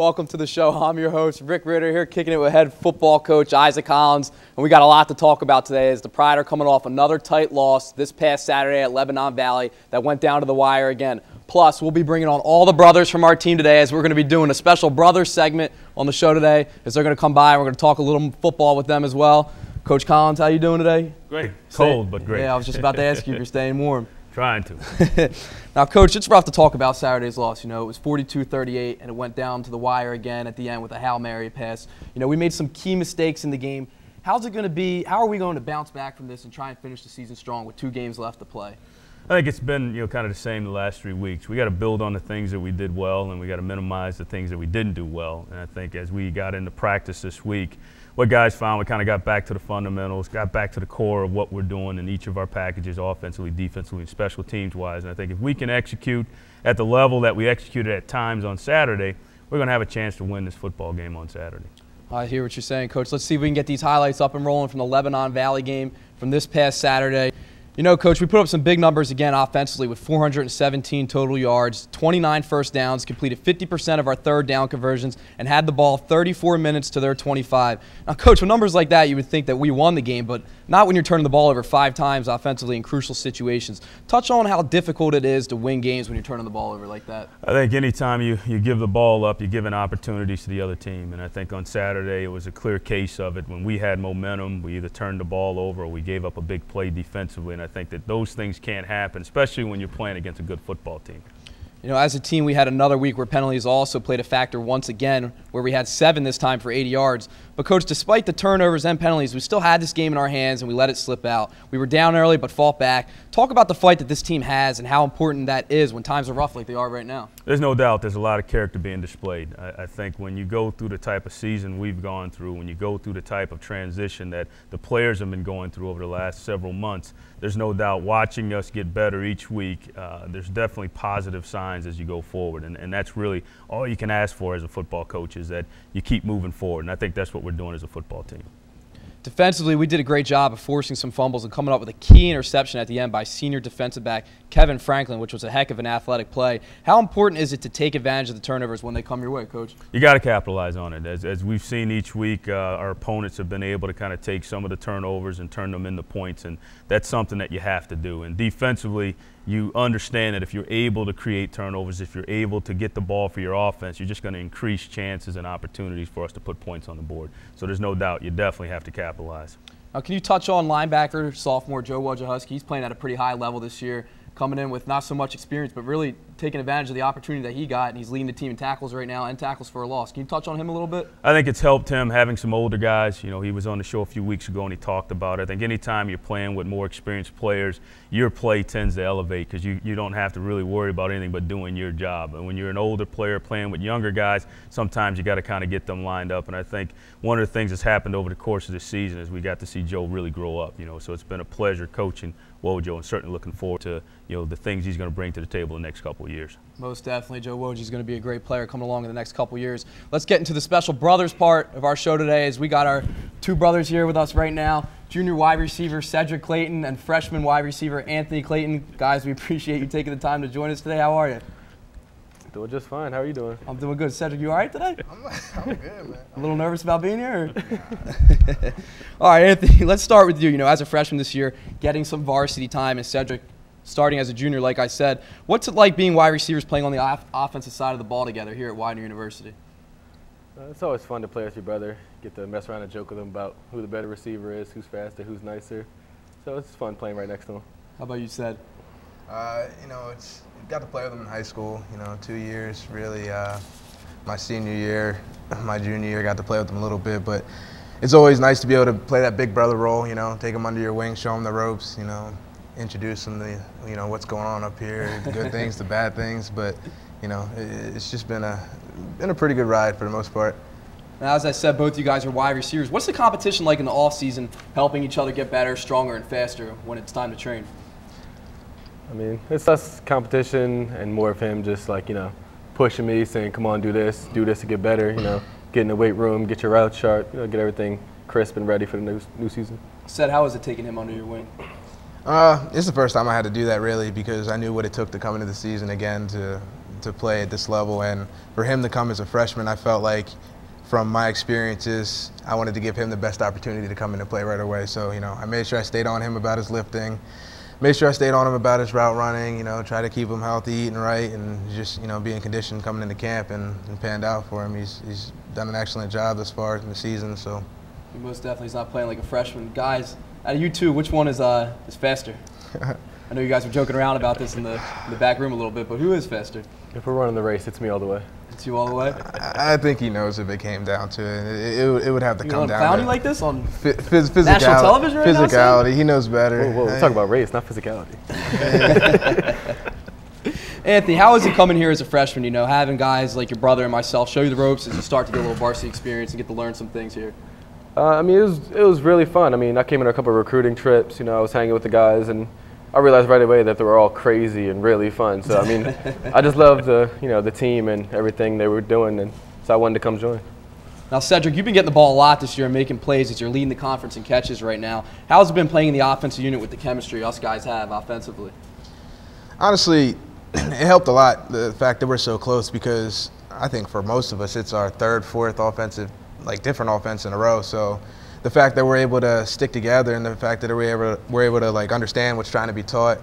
welcome to the show. I'm your host, Rick Ritter, here kicking it with head football coach Isaac Collins. And we got a lot to talk about today as the Pride are coming off another tight loss this past Saturday at Lebanon Valley that went down to the wire again. Plus, we'll be bringing on all the brothers from our team today as we're going to be doing a special brothers segment on the show today as they're going to come by and we're going to talk a little football with them as well. Coach Collins, how you doing today? Great. Cold, but great. Yeah, I was just about to ask you if you're staying warm. Trying to. Now, Coach, it's rough to talk about Saturday's loss. You know, it was 42-38, and it went down to the wire again at the end with a Hail Mary pass. You know, we made some key mistakes in the game. How's it going to be? How are we going to bounce back from this and try and finish the season strong with 2 games left to play? I think it's been, kind of the same the last 3 weeks. We got to build on the things that we did well, and we got to minimize the things that we didn't do well. And I think as we got into practice this week, what guys found, we kind of got back to the fundamentals, got back to the core of what we're doing in each of our packages, offensively, defensively, and special teams-wise. And I think if we can execute at the level that we executed at times on Saturday, we're going to have a chance to win this football game on Saturday. I hear what you're saying, Coach. Let's see if we can get these highlights up and rolling from the Lebanon Valley game from this past Saturday. You know, Coach, we put up some big numbers again offensively with 417 total yards, 29 first downs, completed 50% of our third down conversions, and had the ball 34 minutes to their 25. Now, Coach, with numbers like that, you would think that we won the game, but not when you're turning the ball over 5 times offensively in crucial situations. Touch on how difficult it is to win games when you're turning the ball over like that. I think anytime you give the ball up, you're giving opportunities to the other team. And I think on Saturday it was a clear case of it. When we had momentum, we either turned the ball over or we gave up a big play defensively. And I think that those things can't happen, especially when you're playing against a good football team. You know, as a team, we had another week where penalties also played a factor once again, where we had 7 this time for 80 yards. But, Coach, despite the turnovers and penalties, we still had this game in our hands and we let it slip out. We were down early but fought back. Talk about the fight that this team has and how important that is when times are rough like they are right now. There's no doubt there's a lot of character being displayed. I think when you go through the type of season we've gone through, when you go through the type of transition that the players have been going through over the last several months, there's no doubt watching us get better each week, there's definitely positive signs as you go forward. And that's really all you can ask for as a football coach is that you keep moving forward. And I think that's what we're doing as a football team. Defensively, we did a great job of forcing some fumbles and coming up with a key interception at the end by senior defensive back Kevin Franklin, which was a heck of an athletic play. How important is it to take advantage of the turnovers when they come your way, Coach? You got to capitalize on it. As we've seen each week, our opponents have been able to kind of take some of the turnovers and turn them into points, and that's something that you have to do. And defensively, you understand that if you're able to create turnovers, if you're able to get the ball for your offense, you're just going to increase chances and opportunities for us to put points on the board. So there's no doubt you definitely have to capitalize. Now, can you touch on linebacker, sophomore Joe Wojciechowski? He's playing at a pretty high level this year, coming in with not so much experience, but really taking advantage of the opportunity that he got, and he's leading the team in tackles right now and tackles for a loss. Can you touch on him a little bit? I think it's helped him having some older guys. You know, he was on the show a few weeks ago and he talked about it. I think anytime you're playing with more experienced players, your play tends to elevate because you don't have to really worry about anything but doing your job. And when you're an older player playing with younger guys, sometimes you got to kind of get them lined up. And I think one of the things that's happened over the course of this season is we got to see Joe really grow up. You know, so it's been a pleasure coaching Wojo and certainly looking forward to the things he's going to bring to the table in the next couple of years. Most definitely, Joe Woj is going to be a great player coming along in the next couple of years. Let's get into the special brothers part of our show today as we got our 2 brothers here with us right now, junior wide receiver Cedric Clayton and freshman wide receiver Anthony Clayton. Guys, we appreciate you taking the time to join us today. How are you? Doing just fine. How are you doing? I'm doing good. Cedric, you all right today? I'm good, man. A little nervous about being here? All right, Anthony, let's start with you. You know, as a freshman this year, getting some varsity time, and Cedric starting as a junior, like I said. What's it like being wide receivers playing on the offensive side of the ball together here at Widener University? It's always fun to play with your brother, get to mess around and joke with him about who the better receiver is, who's faster, who's nicer. So it's fun playing right next to him. How about you, Ced? You know, got to play with him in high school, 2 years, really. My senior year, my junior year, got to play with him a little bit, but it's always nice to be able to play that big brother role, take him under your wing, show him the ropes, introduce him to, what's going on up here, the good things, the bad things, but, it's just been a pretty good ride for the most part. Now, as I said, both you guys are wide receivers. What's the competition like in the off-season, helping each other get better, stronger, and faster when it's time to train? I mean, it's less competition and more of him just like, pushing me, saying, come on, do this to get better, get in the weight room, get your route sharp, get everything crisp and ready for the new season. Ced, how was it taking him under your wing? It's the first time I had to do that really because I knew what it took to come into the season again to to play at this level. And for him to come as a freshman, I felt like from my experiences, I wanted to give him the best opportunity to come in and play right away. So, I made sure I stayed on him about his lifting, made sure I stayed on him about his route running, try to keep him healthy, eating right, and just, be in condition coming into camp, and panned out for him. He's done an excellent job thus far in the season. So he most definitely is not playing like a freshman. Guys, out of you two, which one is faster? I know you guys were joking around about this in the back room a little bit, but who is faster? If we're running the race, it's me all the way. It's you all the way? I think he knows if it came down to it. It would have to come down clowning to like this on physicality. national television right now? Physicality. He knows better. Whoa, we're talking about race, not physicality. Anthony, how is it coming here as a freshman, having guys like your brother and myself show you the ropes as you start to get a little varsity experience and get to learn some things here? I mean, it was really fun. I mean, I came in a couple of recruiting trips. I was hanging with the guys, and I realized right away that they were all crazy and really fun. So, I mean, I just loved the team and everything they were doing, and so I wanted to come join. Now, Cedric, you've been getting the ball a lot this year and making plays as you're leading the conference in catches right now. How's it been playing in the offensive unit with the chemistry us guys have offensively? Honestly, it helped a lot, the fact that we're so close, because I think for most of us it's our third, fourth different offense in a row. So the fact that we're able to stick together and the fact that we're able to understand what's trying to be taught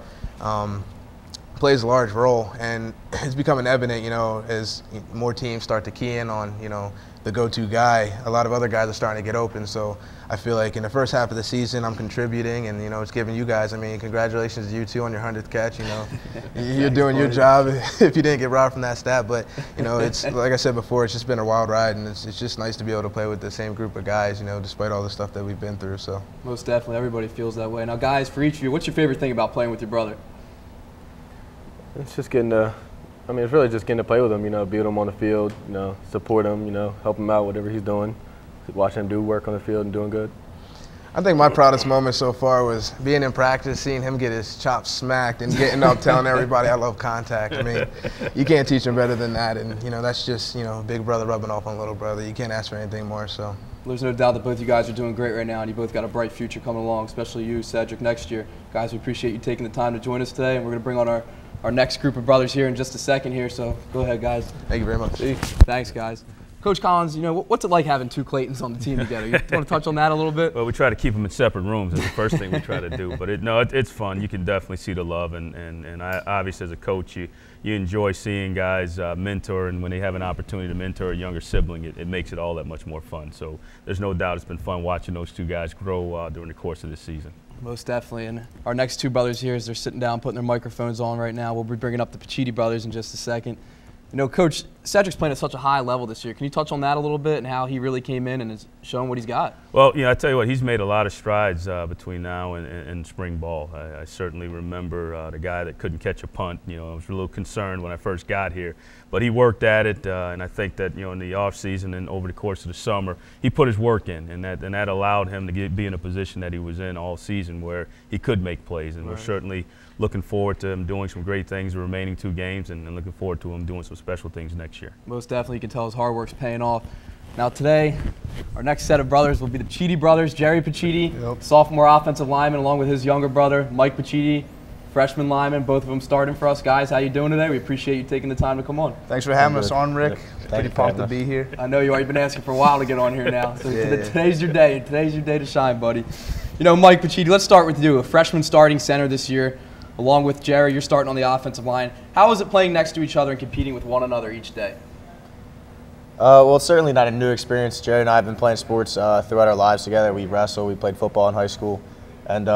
plays a large role. And it's becoming evident, as more teams start to key in on, the go-to guy, a lot of other guys are starting to get open. So I feel like in the first half of the season, I'm contributing, and it's giving you guys. I mean, congratulations to you two on your 100th catch. You're doing your job if you didn't get robbed from that stat. But it's like I said before, it's just been a wild ride, and it's just nice to be able to play with the same group of guys. Despite all the stuff that we've been through. So most definitely, everybody feels that way. Now, guys, for each of you, what's your favorite thing about playing with your brother? It's just it's really just getting to play with him, be with him on the field, support him, help him out, whatever he's doing, watch him do work on the field and doing good. I think my proudest moment so far was being in practice, seeing him get his chops smacked and getting up telling everybody I love contact. I mean, you can't teach him better than that, and that's just, big brother rubbing off on little brother. You can't ask for anything more, so. There's no doubt that both you guys are doing great right now, and you both got a bright future coming along, especially you, Cedric, next year. Guys, we appreciate you taking the time to join us today, and we're going to bring on our next group of brothers here in just a second here, so go ahead, guys. Thank you very much. Thanks, guys. Coach Collins, what's it like having two Claytons on the team together? You want to touch on that a little bit? Well, we try to keep them in separate rooms. That's the first thing we try to do. But it's fun. You can definitely see the love, and I obviously as a coach, you enjoy seeing guys mentor, and when they have an opportunity to mentor a younger sibling, it makes it all that much more fun. So there's no doubt it's been fun watching those two guys grow during the course of this season. Most definitely. And our next two brothers here, as they're sitting down, putting their microphones on right now, we'll be bringing up the Pacitti brothers in just a second. Coach, Cedric's playing at such a high level this year. Can you touch on that a little bit and how he really came in and has shown what he's got? Well, I tell you what, he's made a lot of strides between now and spring ball. I certainly remember the guy that couldn't catch a punt. I was a little concerned when I first got here, but he worked at it, and I think that in the off season and over the course of the summer, he put his work in, and that allowed him to be in a position that he was in all season where he could make plays, and We're certainly looking forward to him doing some great things the remaining two games, and looking forward to him doing some special things next year. Most definitely, you can tell his hard work's paying off. Now today, our next set of brothers will be the Pacitti brothers, Jerry Pacitti, sophomore offensive lineman, along with his younger brother, Mike Pacitti, freshman lineman, both of them starting for us. Guys, how you doing today? We appreciate you taking the time to come on. Thanks for having us on, Rick. Pretty pumped to be here. I know you are. You've been asking for a while to get on here now. So today's your day. Today's your day to shine, buddy. Mike Pacitti, let's start with you. A freshman starting center this year. Along with Jerry, you're starting on the offensive line. How is it playing next to each other and competing with one another each day? Well, it's certainly not a new experience. Jerry and I have been playing sports throughout our lives together. We wrestled, we played football in high school, and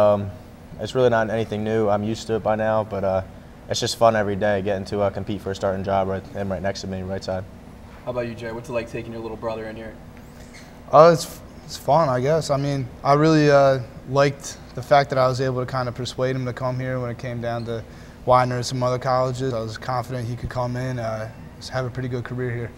it's really not anything new. I'm used to it by now, but it's just fun every day getting to compete for a starting job right next to me, right side. How about you, Jerry? What's it like taking your little brother in here? It's fun, I guess. I mean, I really liked the fact that I was able to kind of persuade him to come here when it came down to Widener and some other colleges. I was confident he could come in, have a pretty good career here.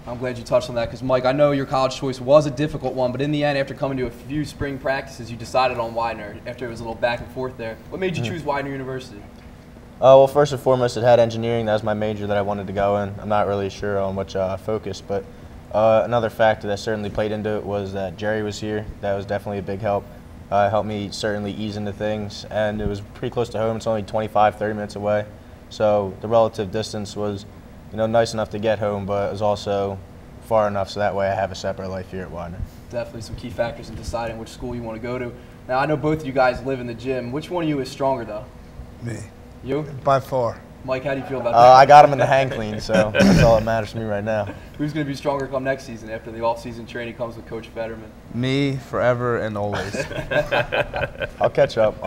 I'm glad you touched on that because, Mike, I know your college choice was a difficult one, but in the end, after coming to a few spring practices, you decided on Widener after it was a little back and forth there. What made you choose Widener University? Well, first and foremost, it had engineering. That was my major that I wanted to go in. I'm not really sure on which focus, but another factor that certainly played into it was that Jerry was here. That was definitely a big help. Helped me certainly ease into things, and it was pretty close to home. It's only 25, 30 minutes away, so the relative distance was nice enough to get home, but it was also far enough so that way I have a separate life here at Widener. Definitely some key factors in deciding which school you want to go to. Now, I know both of you guys live in the gym. Which one of you is stronger, though? Me. You? By far. Mike, how do you feel about that? I got him in the hang clean, so that's all that matters to me right now. Who's going to be stronger come next season after the off-season training comes with Coach Fetterman? Me, forever and always. I'll catch up.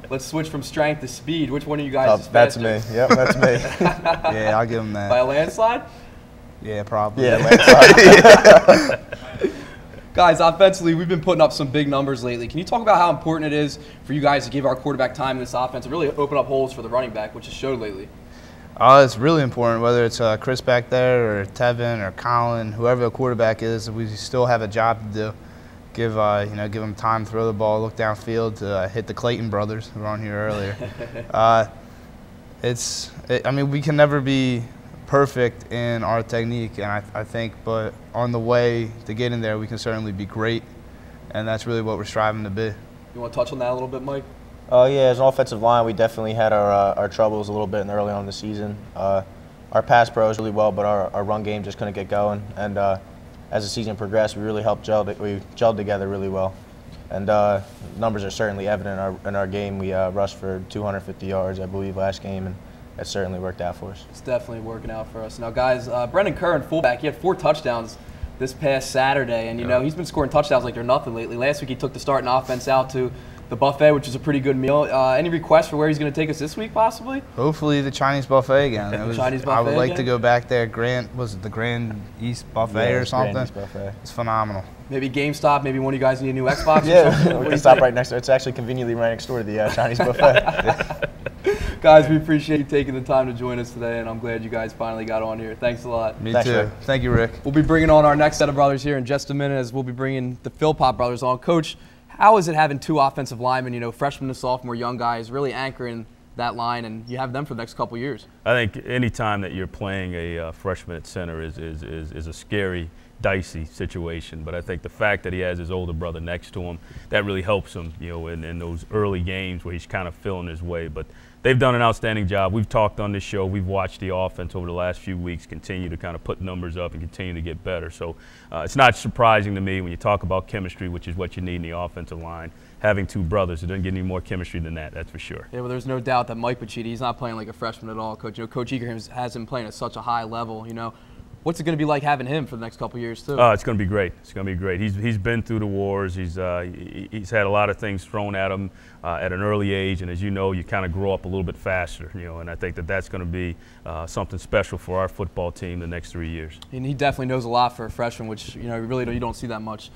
Let's switch from strength to speed. Which one of you guys is That's faster? me. Yep, that's me. Yeah, I'll give him that. By a landslide? Yeah, probably. Yeah, landslide. Guys, offensively, we've been putting up some big numbers lately. Can you talk about how important it is for you guys to give our quarterback time in this offense and really open up holes for the running back, which has showed lately? It's really important, whether it's Chris back there or Tevin or Colin, whoever the quarterback is. We still have a job to do. Give them time to throw the ball, look downfield to hit the Clayton brothers who were on here earlier. We can never be perfect in our technique, and I think, but on the way to getting there, we can certainly be great, and that's really what we're striving to be. You want to touch on that a little bit, Mike? Yeah, as an offensive line, we definitely had our troubles a little bit early on in the season. Our pass pro is really well, but our run game just couldn't get going. And as the season progressed, we really we gelled together really well. And numbers are certainly evident in our game. We rushed for 250 yards, I believe, last game, and that certainly worked out for us. It's definitely working out for us. Now, guys, Brendan Curran, fullback, he had 4 touchdowns this past Saturday, and he's been scoring touchdowns like they're nothing lately. Last week he took the starting offense out to the buffet, which is a pretty good meal. Any requests for where he's going to take us this week, possibly? Hopefully the Chinese buffet again. Chinese buffet I would like again? to go back there. Was it the Grand East Buffet or something? Grand East Buffet. It's phenomenal. Maybe GameStop, maybe one of you guys need a new Xbox or Yeah, something? we can stop right next to it. It's actually conveniently right next door to the Chinese buffet. Guys, we appreciate you taking the time to join us today, and I'm glad you guys finally got on here. Thanks a lot. Me Thanks, too. Rick. Thank you, Rick. We'll be bringing on our next set of brothers here in just a minute, as we'll be bringing the Philpott brothers on. Coach, how is it having 2 offensive linemen, freshman and sophomore, young guys, really anchoring that line, and you have them for the next couple years? I think any time that you're playing a freshman at center is a scary, dicey situation. But I think the fact that he has his older brother next to him, that really helps him, in those early games where he's kind of feeling his way. But they've done an outstanding job. We've talked on this show. We've watched the offense over the last few weeks continue to kind of put numbers up and continue to get better. So it's not surprising to me when you talk about chemistry, which is what you need in the offensive line, having 2 brothers. It doesn't get any more chemistry than that's for sure. Yeah, well, there's no doubt that Mike Pacitti, he's not playing like a freshman at all, Coach. Coach Eager has him playing at such a high level, What's it going to be like having him for the next couple of years, too? It's going to be great. It's going to be great. He's been through the wars. He's had a lot of things thrown at him at an early age, and as you know, you kind of grow up a little bit faster, and I think that's going to be something special for our football team the next 3 years. And he definitely knows a lot for a freshman, which, you don't see that much